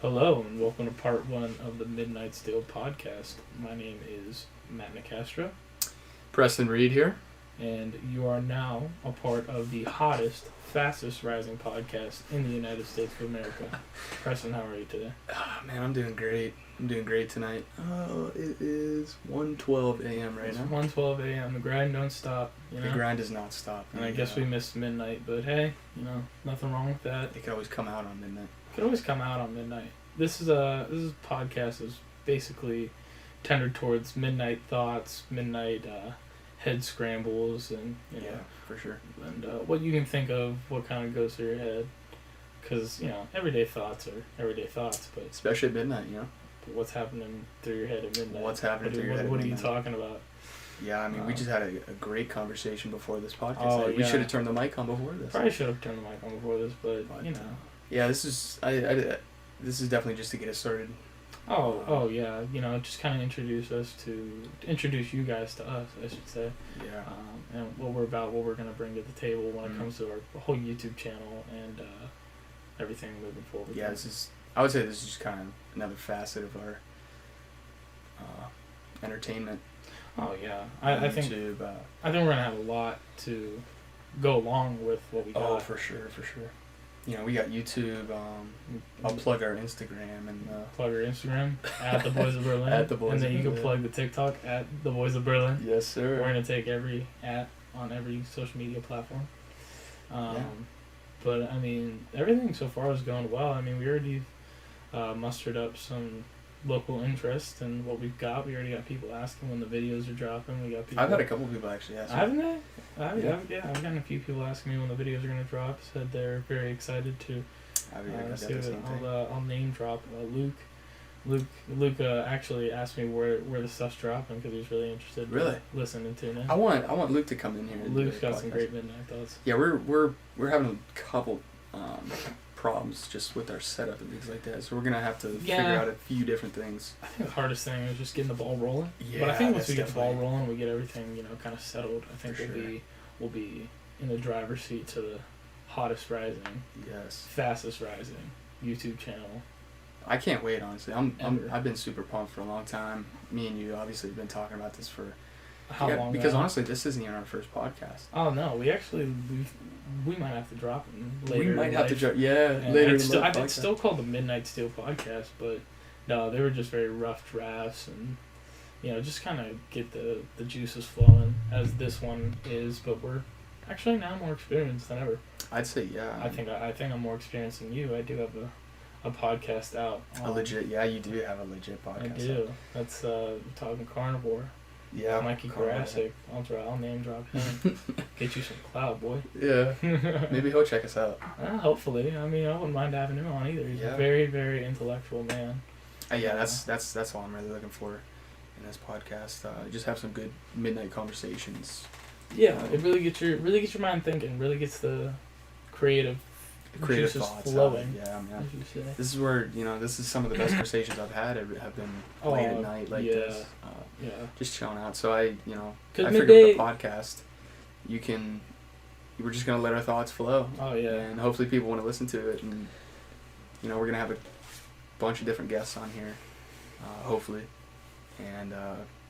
Hello and welcome to part one of the Midnight Steel podcast. My name is Matt Nicastro, Preston Reed here. and you are now a part of the hottest, fastest rising podcast in the United States of America. Preston, how are you today? Oh, man, I'm doing great. I'm doing great tonight. It is 1:12 a.m. right It's now. 1:12 a.m. The grind don't stop, you know. The grind does not stop. And I guess we missed midnight, but hey, nothing wrong with that. It could always come out on midnight. Could always come out on midnight. This podcast is basically tendered towards midnight thoughts, midnight head scrambles, and Yeah, for sure. and what you can think of, what kind of goes through your head, because everyday thoughts are everyday thoughts, but Especially at midnight, what's happening through your head at midnight? What's happening through your head at What are you midnight? talking about? Yeah, I mean, we just had a great conversation before this podcast. Oh, We yeah. should have turned the mic on before this. Probably should have turned the mic on before this, but Yeah, this is this is definitely just to get us started. Oh yeah, just kind of introduce you guys to us, I should say. Yeah. And what we're about, what we're going to bring to the table when it Mhm. comes to our whole YouTube channel and everything moving forward. Yeah, I would say this is just kind of another facet of our entertainment. Oh yeah, on I think YouTube, we're going to have a lot to go along with what we got. Oh, for sure. We got YouTube. I'll plug our Instagram and Plug our Instagram at the Boys of Berlin, At the Boys and of then you can Berlin. plug the TikTok at the Boys of Berlin. yes, We're sir. going to take every on every social media platform. Yeah. But I mean, everything so far is going well. I mean, we already mustered up some local interest in what we've got. We already got people asking when the videos are dropping. We got people. I've had a couple people actually ask. Haven't they? Yeah. I've gotten a few people asking me when the videos are going to drop. Said they're very excited to I got see the it. same thing. I'll name drop Luke actually asked me where the stuff's dropping because he's really interested. in Really? listening to it. I want Luke to come in here. And do Luke's a got some podcast. great midnight thoughts. Yeah, we're having a couple problems just with our setup and things like that. So we're gonna have to figure Yeah. out a few different things. I think the hardest thing is just getting the ball rolling. Yeah, But I think once that's we get the ball definitely- rolling, we get everything kind of settled. I think For we'll be in the driver's seat to the hottest rising, Yes. fastest rising YouTube channel. I can't wait, honestly. Ever. I've been super pumped for a long time. Me and you obviously have been talking about this for How long? because now? honestly, this isn't even our first podcast. Oh no, we might have to drop it later. We might in have to life. drop. Yeah, And later. it's in still, the it's podcast. still called the Midnight Steel Podcast, but no, they were just very rough drafts and just kind of get the juices flowing as this one is. But we're actually now more experienced than ever. I'd say yeah. I think I'm more experienced than you. I do have a podcast out. A legit, yeah, you do have a legit podcast. I do. That's talking carnivore. Yeah, Mikey Carl. Karasik. I'll name drop him. Get you some clout, boy. Yeah, maybe he'll check us out. Hopefully. I mean, I wouldn't mind having him on either. He's Yeah. a very, very intellectual man. Yeah, that's all I'm really looking for in this podcast. Just have some good midnight conversations. Yeah, it really gets your mind thinking. Really gets the creative Creative juices thoughts. flowing. Yeah, man. As you say. This is where this is some of the best conversations I've had. Have been late at night like yeah. this, Yeah. just chilling out. So I 'Cause figured midday- with the podcast, we're just gonna let our thoughts flow. Oh yeah. And hopefully people want to listen to it, and we're gonna have a bunch of different guests on here, hopefully, and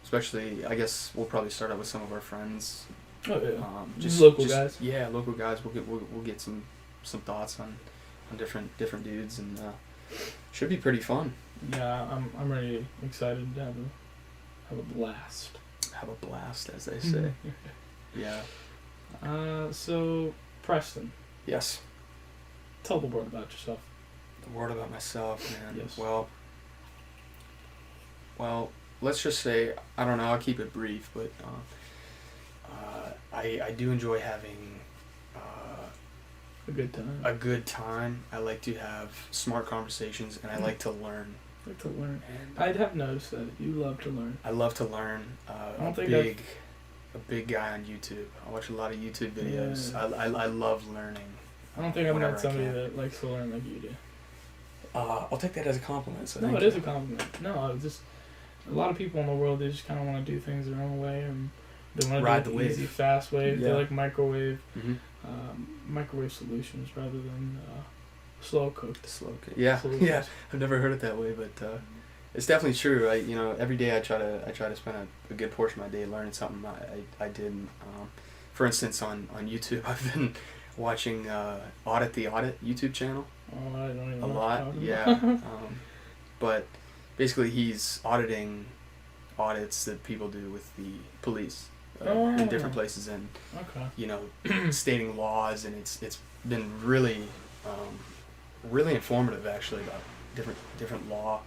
especially I guess we'll probably start out with some of our friends. Oh yeah. Just Local guys. Yeah, local guys. We'll get some thoughts on different dudes, and should be pretty fun. Yeah, I'm really excited to have a blast. Have a blast, as they say. Yeah. So Preston, Yes. tell the world about yourself. The word about myself, man. Yes. Well, let's just say I don't know. I'll keep it brief, but I do enjoy having A good time. a good time. I like to have smart conversations, and I like to learn. I like to learn. And I have noticed that you love to learn. I love to learn. don't A think big guy on YouTube. I watch a lot of YouTube videos. Yeah. I love learning. I don't think I've Whenever met I somebody can. that likes to learn like you do. I'll take that as a compliment. So No, thank it is you. a compliment. No, I just a lot of people in the world, they just kind of want to do things their own way, and they want to Ride do the it wave. easy, fast wave. They Yeah. like microwave Mhm. microwave solutions rather than Slow cooked. Slow cooked. Yeah, Slow yeah. cooked. I've never heard it that way, but it's definitely true. Every day I try to spend a good portion of my day learning something I didn't. For instance, on YouTube, I've been watching Audit the Audit YouTube channel Oh, I don't even a know lot. what you're Yeah, talking about. but basically he's auditing audits that people do with the police in different places, and Okay. stating laws, and it's been really really informative actually about different law.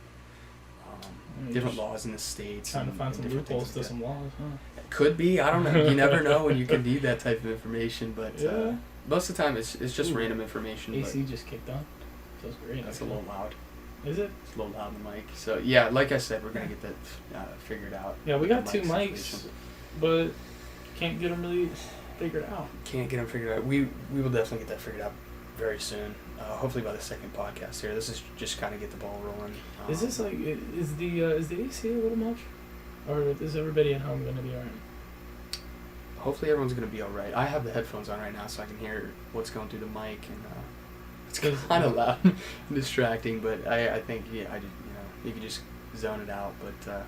You Different just laws in the states. Trying to and- find and some different loopholes things to like some laws, huh? that. Could be. I don't know. You never know when you can need that type of information, but Yeah. most of the time it's just Ooh. random information. AC just kicked on. Feels great. But that's a actually. little loud. Is it? It's a little loud in the mic. So yeah, like I said, we're gonna get that figured out. Yeah, we The got 2 mic mics, situation. but can't get them really figured out. Can't get them figured out. We will definitely get that figured out very soon. Hopefully by the second podcast here. This is just kind of get the ball rolling. Is this like is the AC a little much, or is everybody at home gonna be alright? Hopefully everyone's gonna be all right. I have the headphones on right now, so I can hear what's going through the mic, and it's kind of loud, and distracting. But I think you can just zone it out. But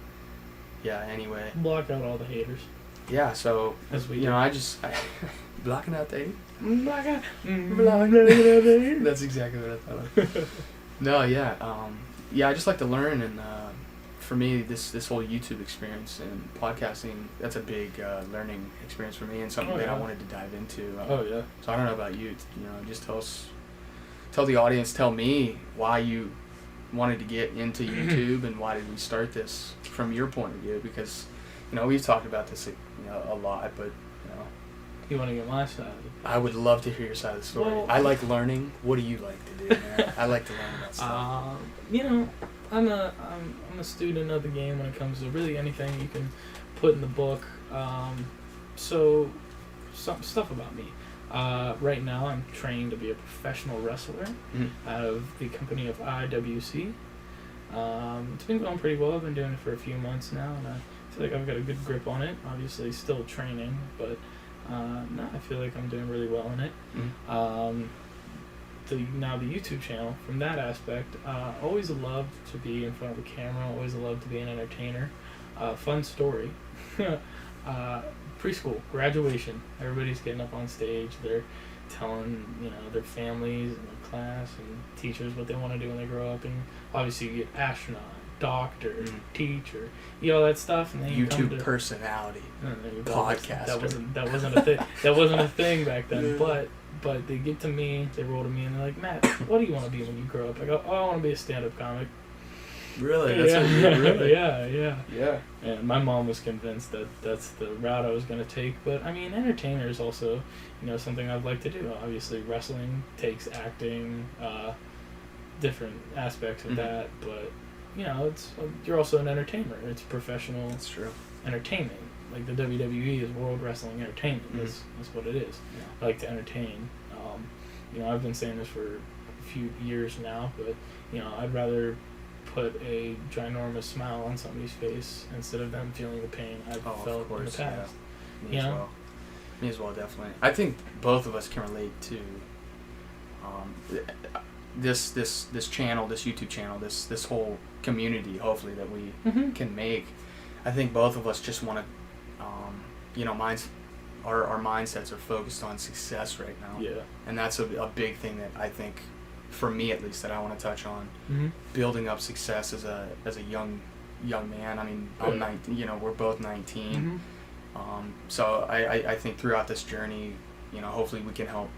yeah. Anyway. Block out all the haters. Yeah. So As we I blocking out the hate. Block out. That's exactly what I thought of. No, yeah. I just like to learn, and for me, this whole YouTube experience and podcasting, that's a big learning experience for me, and something Oh, that I yeah. wanted to dive into. Oh yeah. So I don't know about you. Just tell the audience, tell me why you wanted to get into YouTube, and why did we start this from your point of view? Because we've talked about this a lot, but You want to get my side? I would love to hear your side of the story. Well, I like learning. What do you like to do, man? I like to learn about stuff. I'm a student of the game when it comes to really anything you can put in the book. So some stuff about me. Right now, I'm trained to be a professional wrestler Mhm. out of the company of IWC. It's been going pretty well. I've been doing it for a few months now, and I feel like I've got a good grip on it. Obviously, still training, but I feel like I'm doing really well in it. Mhm. The YouTube channel, from that aspect, always loved to be in front of a camera, always loved to be an entertainer. Fun story. Preschool, graduation, everybody's getting up on stage, they're telling, their families and their class and teachers what they want to do when they grow up, and obviously you get astronaut, doctor, Mhm. teacher, all that stuff, and then you come YouTube to personality. podcaster. Podcaster. That wasn't a thing. That wasn't a thing back then. Yeah. But they get to me, they roll to me, and they're like, Matt, what do you want to be when you grow up? I go, I want to be a stand-up comic. Really? That's what you really? Yeah. Yeah. And my mom was convinced that that's the route I was going to take. But I mean, entertainer is also, something I'd like to do. Obviously, wrestling takes acting, different aspects of Mhm. that. But you're also an entertainer. It's professional That's true. entertainment. Like the WWE is World Wrestling Entertainment. Mhm. That's what it is. Yeah. I like to entertain. I've been saying this for a few years now, but I'd rather put a ginormous smile on somebody's face instead of them feeling the pain I've felt Of course, in the past. Me as well. Me as well, definitely. I think both of us can relate to this channel, this YouTube channel, this whole community. Hopefully that we Mm-hmm. can make. I think both of us just want to, our mindsets are focused on success right now, Yeah. and that's a big thing that I think, for me at least, that I want to touch on. Mm-hmm. Building up success as a young man. I mean, Yeah. I'm 19. We're both 19. Mm-hmm. So I think throughout this journey, hopefully we can help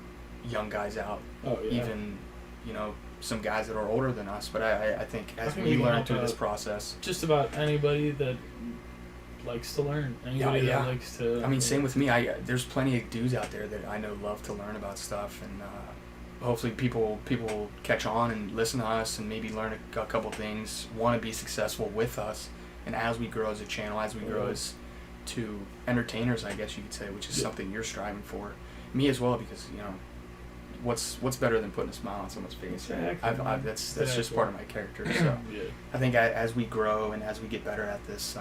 young guys out, Oh yeah. even some guys that are older than us. But I think as think we we can learn help through this out process, Just about anybody that likes to learn. Anybody Yeah. that likes to. I mean, same with me. There's plenty of dudes out there that I know love to learn about stuff, and hopefully people catch on and listen to us and maybe learn a couple things, want to be successful with us, and as we grow as a channel, as we grow as to entertainers, I guess you could say, which is Yeah. something you're striving for. Me as well, because what's better than putting a smile on someone's face? Exactly. That's just Exactly. part of my character. So Yeah. I think as we grow and as we get better at this,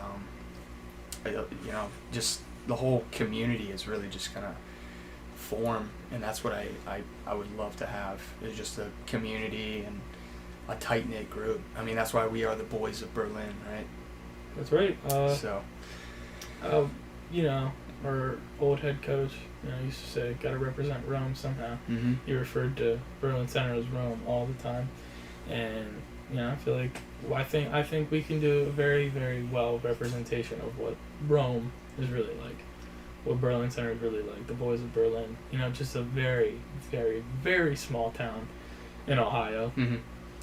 just the whole community is really just gonna form, and that's what I would love to have, is just a community and a tight-knit group. I mean, that's why we are the Boys of Berlin, right? That's right. So, You know, our old head coach, you know, used to say, "Got to represent Rome somehow." mm-hmm. He referred to Berlin Center as Rome all the time, and you know, I feel like I think we can do a very, very well representation of what Rome is really like, what Berlin Center is really like. The Boys of Berlin, you know, just a very, very, very small town in Ohio, Mm-hmm.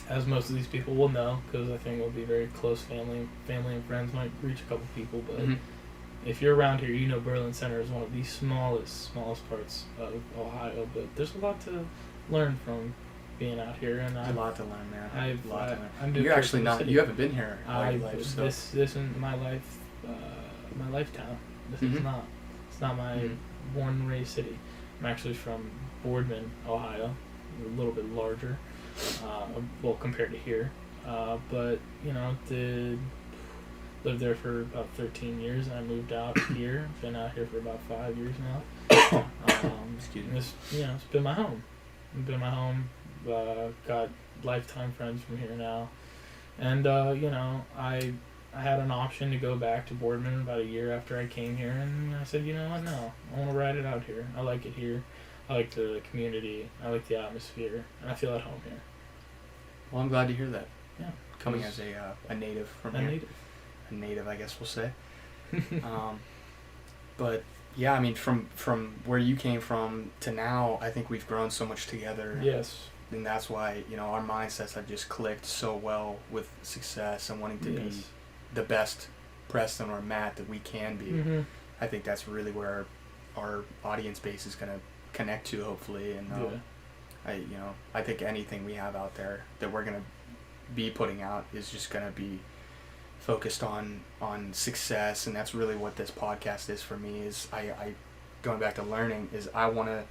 as most of these people will know, because I think we'll be very close family and friends. Might reach a couple people, but. Mm-hmm. If you're around here, you know Berlin Center is one of the smallest parts of Ohio, but there's a lot to learn from being out here, and There's a lot to learn, man. I've, a lot to learn. I'm You're actually not. You haven't been here all your life, so. This isn't my life, my lifetime. This Mhm. is not. It's not my Mhm. born and raised city. I'm actually from Boardman, Ohio, a little bit larger, well compared to here, but you know lived there for about 13 years, and I moved out here. Been out here for about 5 years now. Excuse me. It's been my home. It's been my home. Got lifetime friends from here now, and you know, I had an option to go back to Boardman about a year after I came here, and I said, you know what, no, I want to ride it out here. I like it here. I like the community. I like the atmosphere, and I feel at home here. Well, I'm glad to hear that. Yeah. Coming as a native from here. A native, I guess we'll say. But yeah, I mean, from where you came from to now, I think we've grown so much together. Yes. And that's why, you know, our mindsets have just clicked so well with success and wanting to be the best Preston or Matt that we can be. Mm-hmm. I think that's really where our audience base is going to connect to, hopefully. And I think anything we have out there that we're going to be putting out is just going to be focused on success, and that's really what this podcast is for me. Is I going back to learning, is I want to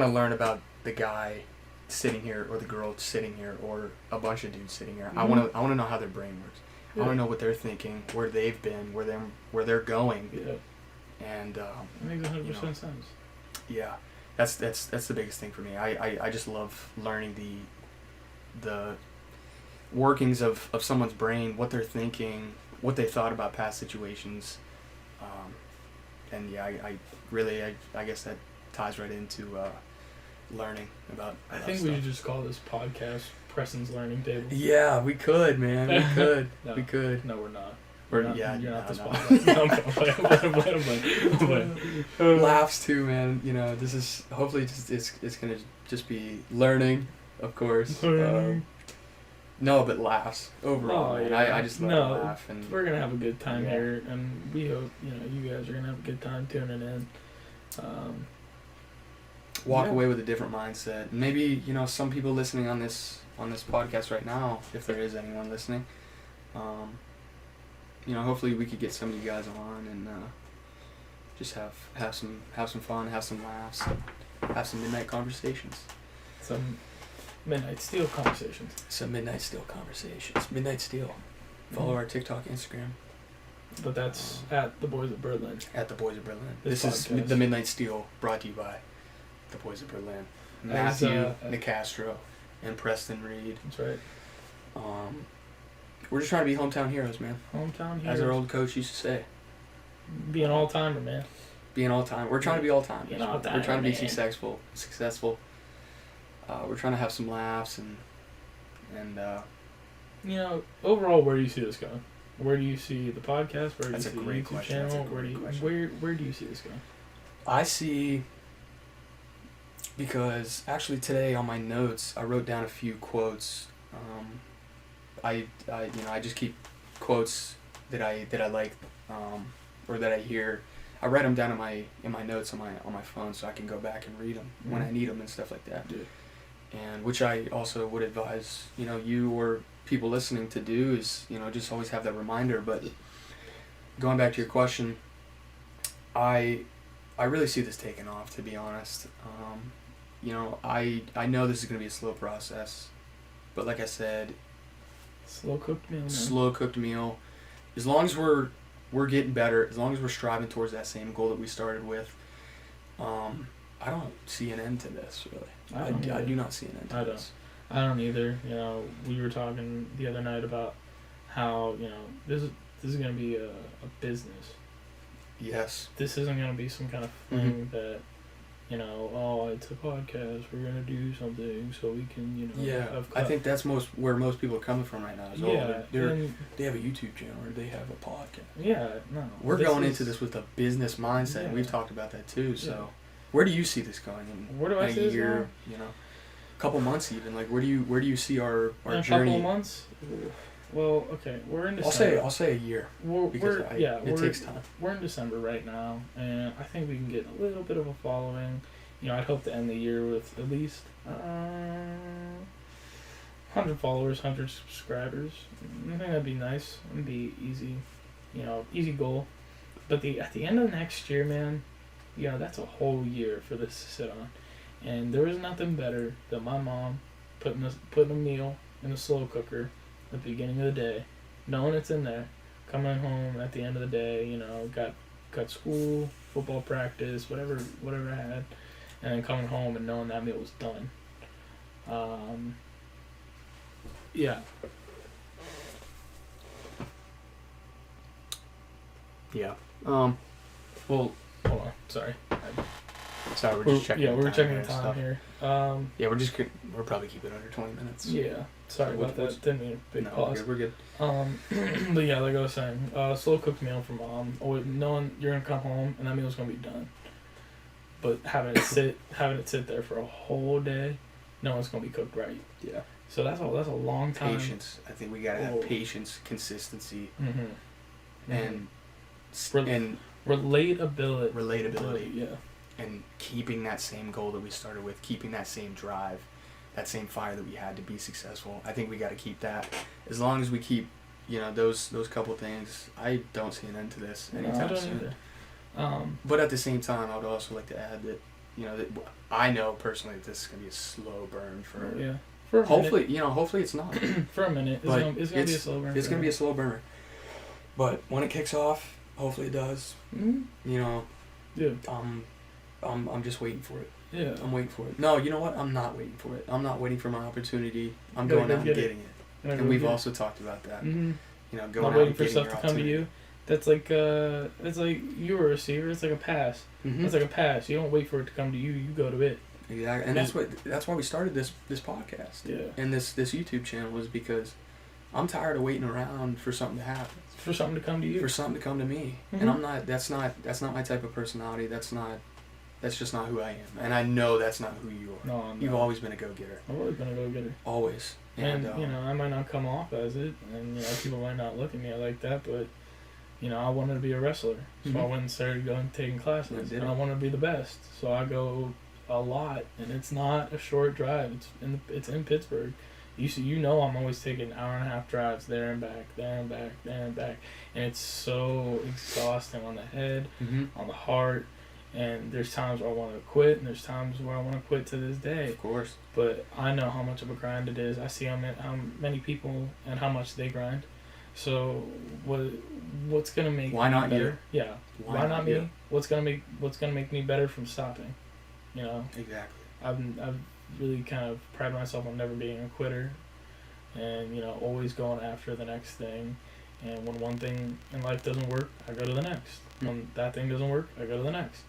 learn about the guy sitting here or the girl sitting here or a bunch of dudes sitting here. Mm-hmm. I want to know how their brain works. Yeah. I want to know what they're thinking, where they've been, where they're going. Yeah. And that makes 100% sense. Yeah, that's the biggest thing for me. I just love learning the workings of someone's brain, what they're thinking, what they thought about past situations, and yeah, I guess that ties right into learning about. I think stuff. we should just call this podcast Preston's Learning Table. Yeah, we could, man. We could. No, we could. No, we're not. You're not the spotlight. Laughs too, man. You know, this is hopefully it's gonna just be learning, of course. No, but laughs overall. Oh, yeah. I just love to laugh, and we're gonna have a good time here, and we hope you guys are gonna have a good time tuning in. Walk away with a different mindset. Maybe some people listening on this podcast right now, if there is anyone listening, hopefully we could get some of you guys on and just have some fun, have some laughs, have some midnight conversations. Some Midnight Steel conversations. Midnight Steel. Follow our TikTok, Instagram. But that's at the Boys of Berlin. At the Boys of Berlin. This is the Midnight Steel, brought to you by the Boys of Berlin. Matthew Nicastro and Preston Reed. That's right. We're just trying to be hometown heroes, man. Hometown heroes. As our old coach used to say. Be an all-timer, man. Being all-time. We're trying to be all-time. We're trying to be successful. We're trying to have some laughs and overall, where do you see this going? Where do you see the podcast? Where do That's you see a the great YouTube question. channel? Where do you see this going? I see, because actually today on my notes I wrote down a few quotes. I just keep quotes that I like or that I hear. I write them down in my notes on my phone so I can go back and read them when I need them and stuff like that. Yeah. And which I also would advise you or people listening to do is just always have that reminder. But going back to your question, I really see this taking off, to be honest. I know this is going to be a slow process, but like I said, slow cooked meal. Man. Slow cooked meal. As long as we're getting better, as long as we're striving towards that same goal that we started with, I don't see an end to this, really. I don't I either. do not see an end to I don't. this. I don't either. You know, we were talking the other night about how, you know, this is gonna be a business. Yes. This isn't gonna be some kind of thing that, you know, oh, it's a podcast, we're gonna do something so we can, you know, Yeah, have I think that's where most people are coming from right now. Is, yeah, and, they have a YouTube channel or they have a podcast. yeah, no. We're going into this with a business mindset. Yeah. We've talked about that too. So, Yeah. where do you see this going in Where do I a see this year? going? You know, a couple months even. Like, where do you see our In a journey? couple of months. Well, okay, we're in December. I'll say a year because it takes time. We're in December right now, and I think we can get a little bit of a following. You know, I'd hope to end the year with at least 100 followers, 100 subscribers. I think that'd be nice. It'd be easy, you know, easy goal. But at the end of next year, man, you know, that's a whole year for this to sit on. And there was nothing better than my mom putting a meal in the slow cooker at the beginning of the day, knowing it's in there, coming home at the end of the day, you know, got school, football practice, whatever I had, and then coming home and knowing that meal was done. Yeah. Yeah. Well, hold on. Sorry. Sorry, we're just checking. Yeah, we were checking the and time stuff. here. Yeah, we're probably keeping it under 20 minutes. Yeah. Sorry about that. Didn't mean a big No, pause. we're good. But yeah, like I was saying, slow cooked meal for mom. Always knowing you're gonna come home and that meal's gonna be done. But having it sit there for a whole day, knowing it's gonna be cooked right. Yeah. So that's a long time. Patience. I think we gotta have patience, consistency, Mm-hmm. and Relatability. relatability, Yeah. and keeping that same goal that we started with, keeping that same drive, that same fire that we had to be successful. I think we got to keep that. As long as we keep, you know, those couple things, I don't see an end to this anytime I don't soon. either. But at the same time, I would also like to add that, you know, that I know personally that this is gonna be a slow burn for. Yeah. For a Hopefully, you know, hopefully it's not. for a minute, it's But gonna be a slow burn. It's gonna be a slow burn. But when it kicks off, hopefully it does. Mm-hmm. You know, Yeah. I'm just waiting for it. Yeah. I'm waiting for it. No, you know what? I'm not waiting for it. I'm not waiting for my opportunity. I'm Gotta going go out and get it. getting it. And we've also talked about that. Mm-hmm. You know, going Not out waiting and for getting stuff your to come to opportunity. you. That's like it's like you're a receiver. It's like a pass. Mm-hmm. It's like a pass. You don't wait for it to come to you. You go to it. Exactly, and that's why we started this podcast. Yeah. And this YouTube channel was because I'm tired of waiting around for something to happen. For something to come to you. For something to come to me, Mm-hmm. and I'm not. That's not my type of personality. That's just not who I am, and I know that's not who you are. No, I'm You've not. always been a go-getter. I've always been a go-getter. Always. And you know, I might not come off as it, and you know, people might not look at me like that, but you know, I wanted to be a wrestler, so I Mhm. went and started going taking classes, did and it. I wanted to be the best, so I go a lot, and it's not a short drive. It's in Pittsburgh. You know, I'm always taking 1.5-hour drives there and back, and it's so exhausting on the head, Mm-hmm. on the heart, and there's times where I want to quit, and there's times where I want to quit to this day. Of course. But I know how much of a grind it is. I see how many people and how much they grind. So what's gonna make Why me not better? you? Yeah. Why not me? you? What's gonna make me better from stopping? You know, Exactly. I've really kind of prided myself on never being a quitter, and you know, always going after the next thing. And when one thing in life doesn't work, I go to the next. When that thing doesn't work, I go to the next.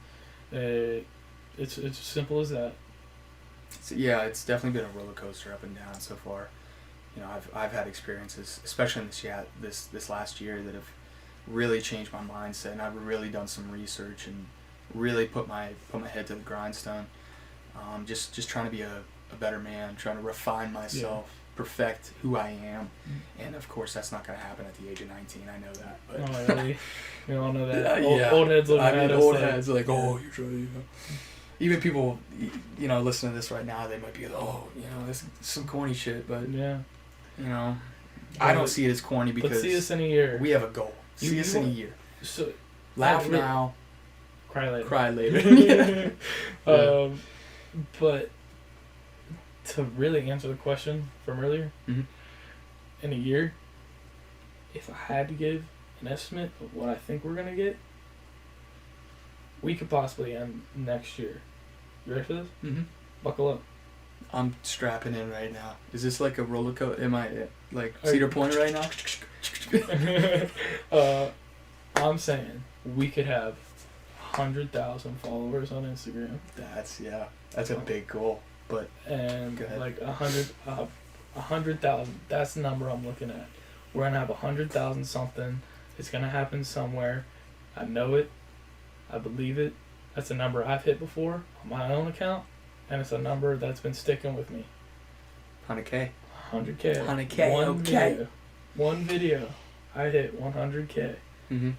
It's as simple as that. So, yeah, it's definitely been a roller coaster up and down so far. You know, I've had experiences, especially in this last year, that have really changed my mindset, and I've really done some research and really put my head to the grindstone. Just trying to be a better man, trying to refine myself, perfect who I am, and of course that's not going to happen at the age of 19. I know that, but Oh, really? We all know that. Yeah. Old heads looking at us. Old like, heads like, oh, you're trying, you know. Even people, you know, listening to this right now, they might be like, oh, you know, this is some corny shit, but Yeah. you know, I don't see it as corny because But see us in a year. we have a goal. You- See you us in a want- year. So, Laugh really- now, cry later. cry later. Yeah. But to really answer the question from earlier, Mhm. in a year, if I had to give an estimate of what I think we're gonna get, we could possibly end next year You ready for this? Mm-hmm. Buckle up. I'm strapping in right now. Is this like a roller coaster? Am I like Cedar Point right now? I'm saying we could have 100,000 followers on Instagram. That's a big goal. But and go ahead. like 100,000. That's the number I'm looking at. We're gonna have 100,000 something. It's gonna happen somewhere. I know it. I believe it. That's a number I've hit before on my own account, and it's a number that's been sticking with me. 100K. 100K. 100K. One Okay. video. One video. I hit 100K. Mm-hmm.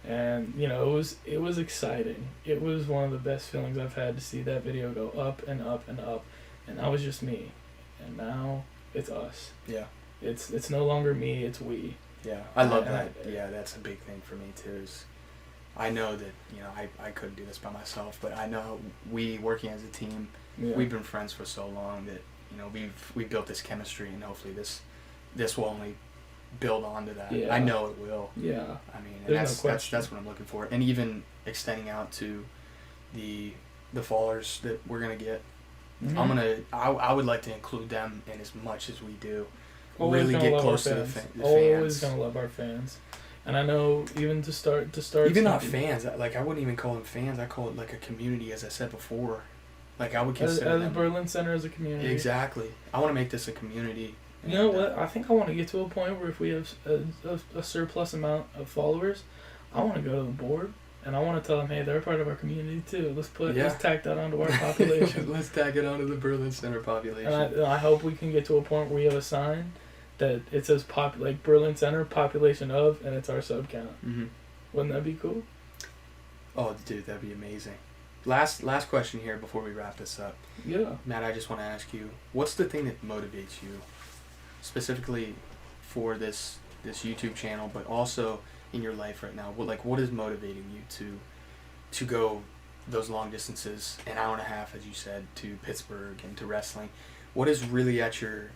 And it was exciting. It was one of the best feelings I've had to see that video go up and up and up, and that was just me. And now it's us. Yeah. It's no longer me. It's we. Yeah, I love that. Yeah, that's a big thing for me too. Is I know that I couldn't do this by myself, but I know we working as a team. Yeah. We've been friends for so long that we've built this chemistry, and hopefully this will only build onto that. Yeah. I know it will. Yeah. I mean, and There's no that's what I'm looking for, and even extending out to the followers that we're gonna get. Mhm. I would like to include them in as much as we do. Always really gonna get love close our to the fans. the Always fans. gonna love our fans, and I know even to start. Even not something- fans. Like I wouldn't even call them fans. I call it like a community, as I said before. Like I would As consider the them. Berlin Center as a community. Exactly. I want to make this a community. You know and, what? I think I want to get to a point where if we have a surplus amount of followers, I want to go to the board and I want to tell them, hey, they're part of our community too. Let's tack that onto our population. Let's tag it onto the Berlin Center population. And I hope we can get to a point where we have a sign that it says like Berlin Center population of, and it's our sub count. Mm-hmm. Wouldn't that be cool? Oh, dude, that'd be amazing. Last question here before we wrap this up. Yeah. Matt, I just want to ask you, what's the thing that motivates you, specifically for this YouTube channel, but also in your life right now? What is motivating you to go those long distances, an hour and a half, as you said, to Pittsburgh and to wrestling? What is really at your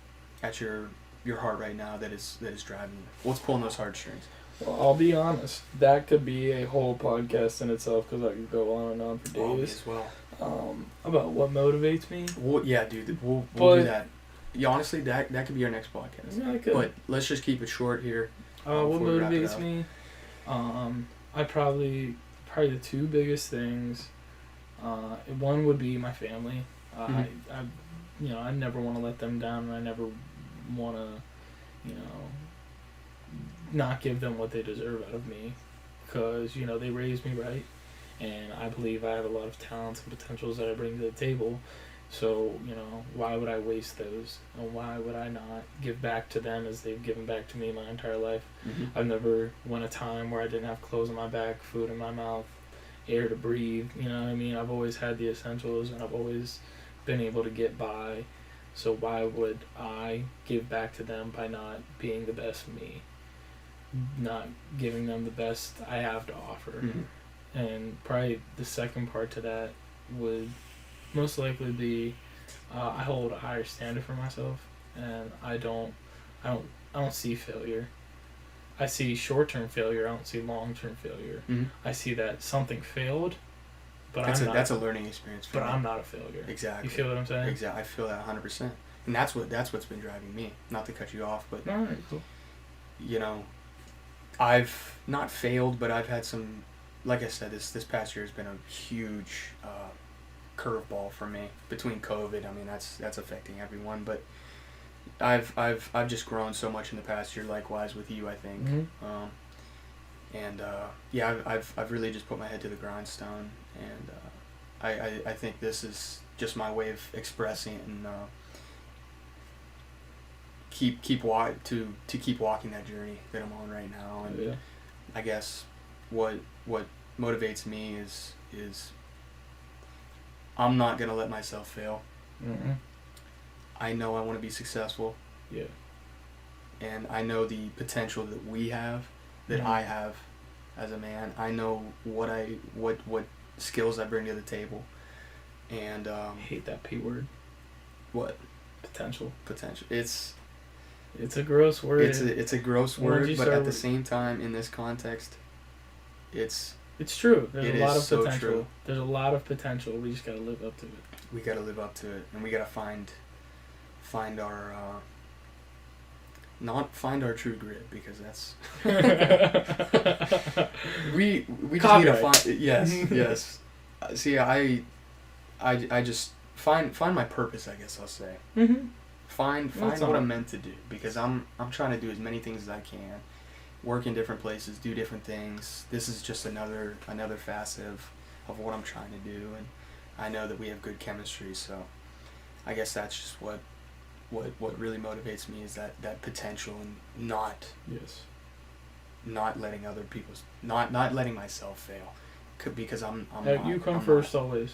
heart right now that is driving you? What's pulling those heartstrings? Well, I'll be honest. That could be a whole podcast in itself because I could go on and on for Oh, me days. as well. About what motivates me. Well, yeah, dude, we'll But- do that. Yeah, honestly, that could be our next podcast. Yeah, I could. But let's just keep it short here. What before we wrap it motivates up. me? I probably the two biggest things. One would be my family. Mhm. I never want to let them down, and I never want to, not give them what they deserve out of me, because they raised me right, and I believe I have a lot of talents and potentials that I bring to the table. So, why would I waste those? And why would I not give back to them as they've given back to me my entire life? Mm-hmm. I've never went a time where I didn't have clothes on my back, food in my mouth, air to breathe. You know what I mean? I've always had the essentials, and I've always been able to get by. So why would I give back to them by not being the best me? Not giving them the best I have to offer. Mm-hmm. And probably the second part to that would most likely be I hold a higher standard for myself, and I don't see failure. I see short-term failure. I don't see long-term failure. Mm-hmm. I see that something failed, but That's a learning experience for but me. I'm not a failure. Exactly. You feel what I'm saying? Exactly. I feel that 100%. And that's what's been driving me. Not to cut you off, but All right, cool. I've not failed, but I've had some. Like I said, this past year has been a huge curveball for me. Between COVID, I mean that's affecting everyone, but I've just grown so much in the past year. Likewise with you, I think. Mhm. I've really just put my head to the grindstone, and I think this is just my way of expressing it, and keep walking that journey that I'm on right now. And Yeah. I guess what motivates me is I'm not gonna let myself fail. Mm-hmm. I know I want to be successful, Yeah. and I know the potential that we have, that Mhm. I have as a man. I know what skills I bring to the table, and I hate that P word. what Potential. potential. It's a gross word. It's a gross Once word, you but start at the same time, in this context, it's It's true. There's It a lot is of so potential. true. There's a lot of potential. We just gotta live up to it. We got to live up to it, and we got to find our not find our true grit, because that's we just need to find. Yes, yes. See, I just find my purpose, I guess I'll say. Mm-hmm. Find That's what all. I'm meant to do, because I'm trying to do as many things as I can, work in different places, do different things. This is just another facet of what I'm trying to do, and I know that we have good chemistry, so I guess that's just what really motivates me, is that potential, and Yes. not letting other people's not letting myself fail, because I'm not, You come I'm first not. always.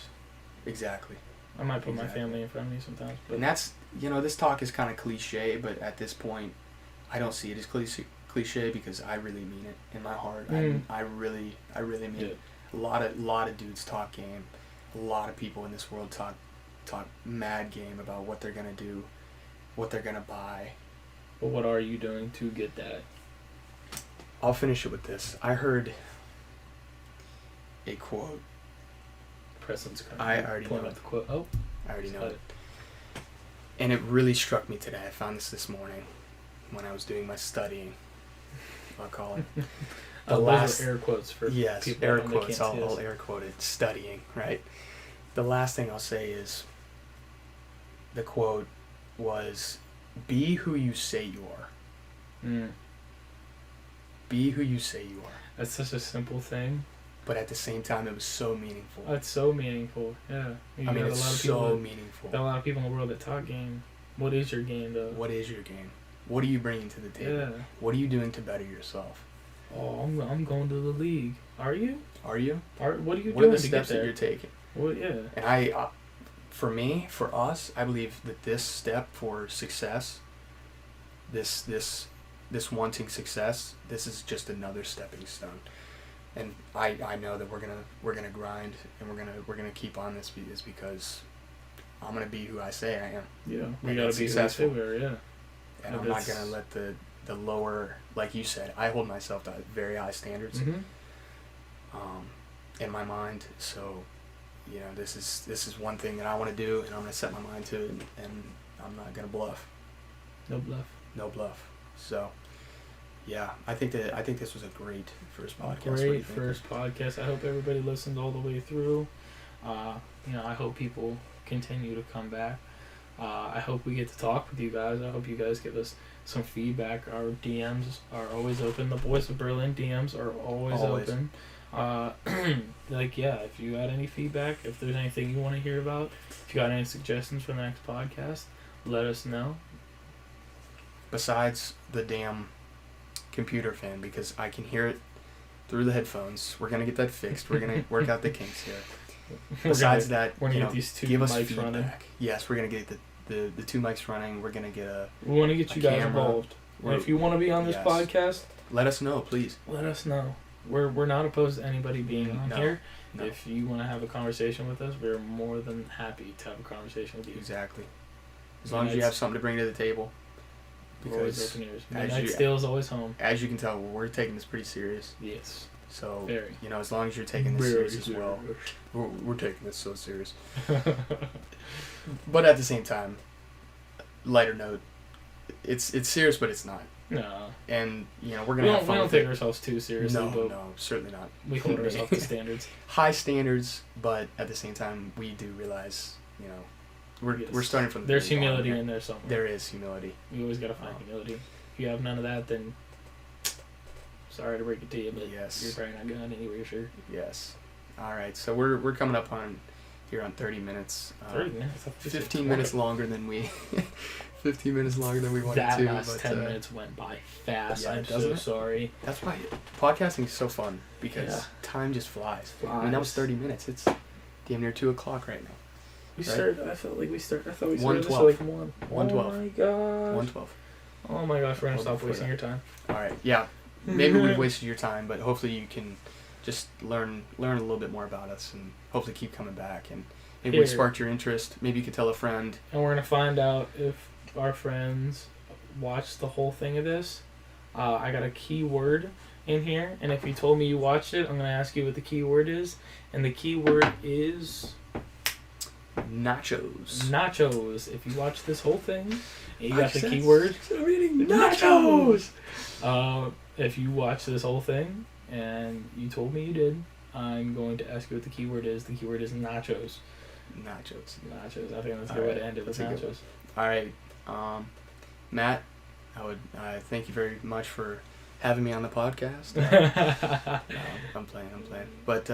Exactly. I might put my Exactly. family in front of me sometimes, but And that's, this talk is kind of cliche, but at this point, I don't see it as cliche, because I really mean it in my heart. Mm. I really mean yeah. it. A lot of dudes talk game. A lot of people in this world talk mad game about what they're gonna do, what they're gonna buy. But what are you doing to get that? I'll finish it with this. I heard a quote. Preston's I already pulling know up it. the quote. Oh, I already know got it. And it really struck me today. I found this morning when I was doing my studying, I'll call it. The last, those are air quotes for yes, people air at home that quotes. can't see I'll us. air quote it. Studying, right? The last thing I'll say is, the quote was, "Be who you say you are. Mm. Be who you say you are." That's such a simple thing. But at the same time, it was so meaningful. That's so meaningful. Yeah. You I mean, got it's a lot of people so that- meaningful. got a lot of people in the world that talk game. What is your game though? What is your game? What are you bringing to the table? Yeah. What are you doing to better yourself? Oh, I'm going to the league. Are you? Are you? What are you What are doing the to get steps that there? you're taking? Well, yeah. And for us, I believe that this step for success, this wanting success, this is just another stepping stone. And I know that we're gonna grind, and we're gonna keep on this, is because I'm gonna be who I say I am, Yeah. We And gotta that's be successful. successful. Yeah. and Yeah, I'm not that's- gonna let the lower, like you said, I hold myself to very high standards, Mm-hmm. in my mind. So, this is one thing that I want to do, and I'm gonna set my mind to it, and I'm not gonna bluff. No bluff. No bluff. So, yeah, I think this was a great first podcast. What do you Great think? first podcast. I hope everybody listened all the way through. I hope people continue to come back. I hope we get to talk with you guys. I hope you guys give us some feedback. Our DMs are always open. The Voice of Berlin DMs are always. Open. If you got any feedback, if there's anything you want to hear about, if you got any suggestions for the next podcast, let us know. Besides the damn computer fan, because I can hear it through the headphones. We're gonna get that fixed. We're gonna work out the kinks here. Besides that, we're gonna get these two give us mics feedback. running. Yes, we're gonna get the two mics running. We're gonna get We want to get a you guys camera. involved. And if you want to be on this Yes. podcast, let us know, please. let us know. We're not opposed to anybody being on No. here. No. If you want to have a conversation with us, we're more than happy to have a conversation with you. Exactly. As long as you have something to bring to the table. We're always Because open ears. as Midnight you- Steel is always home. as you can tell, we're taking this pretty serious. Yes. So, Very. as long as you're taking this Very serious as well, serious. we're taking this so serious. But at the same time, lighter note, it's serious, but it's not. No. And we're We gonna don't, have we fun don't with take it. ourselves too seriously, but No, certainly not. we hold ourselves to standards. High standards, but at the same time, we do realize, we're Yes. starting from the There's very bottom humility here. in there somewhere. There is humility. We always gotta find humility. If you have none of that, then sorry to break it to you, but Yes. you're probably not going anywhere, sure. Yes. All right. So we're coming up on 30 minutes. 30 minutes. I thought you said 15 20. minutes longer than we. 15 minutes longer than we wanted That to. last but 10 minutes went by fast. yeah, I'm doesn't so it? sorry. that's why podcasting is so fun, because Yeah. time just flies. I mean, that was 30 minutes. It's damn near 2:00 right now. We Right. started. I felt like we started. I thought we started 1:12. this at like 1. 1:12. Oh my gosh. 1:12. Oh my gosh, we're gonna Well, stop before wasting that. your time. All right. Yeah. Maybe we've wasted your time, but hopefully you can just learn a little bit more about us, and hopefully keep coming back, and maybe we Here. sparked your interest. Maybe you could tell a friend. And we're gonna find out if our friends watched the whole thing of this, I got a keyword in here, and if you told me you watched it, I'm gonna ask you what the keyword is, and the keyword is Nachos. nachos. If you watch this whole thing, and you got the Said- keyword I'm eating nachos. If you watch this whole thing and you told me you did, I'm going to ask you what the keyword is. The keyword is nachos. Nachos. Nachos. I think that's a All good way right, to end it with that's a good nachos. All right, Matt. I would thank you very much for having me on the podcast. I'm playing. But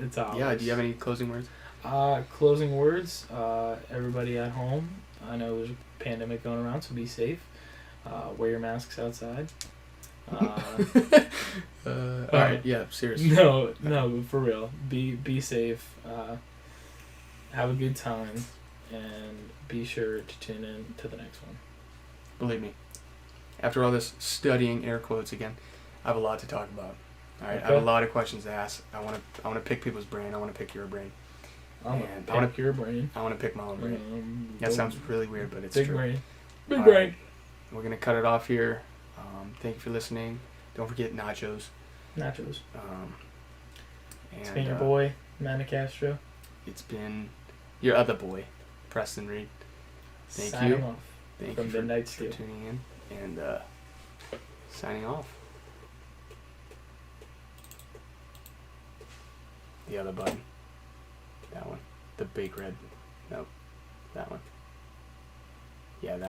It's always. yeah, do you have any closing words? Closing words. Everybody at home. I know there's a pandemic going around, so be safe. Wear your masks outside. All right, yeah, seriously. No, but for real. Be safe. Have a good time, and be sure to tune in to the next one. Believe me, after all this studying air quotes again, I have a lot to talk about. All right, I have Okay. a lot of questions to ask. I want to pick people's brain. I want to pick your brain. I'm And gonna pick your brain. I want to pick my own brain. That Go sounds really weird, but it's big true. brain. Big All brain. right. We're gonna cut it off here. Thank you for listening. Don't forget nachos. Nachos. And It's been your boy, Manny Castro. It's been your other boy, Preston Reed. Thank Signing you. off Thank from you for, Midnight for Steel. tuning in and signing off. The other button. That one. The big red. Nope. That one. Yeah, that.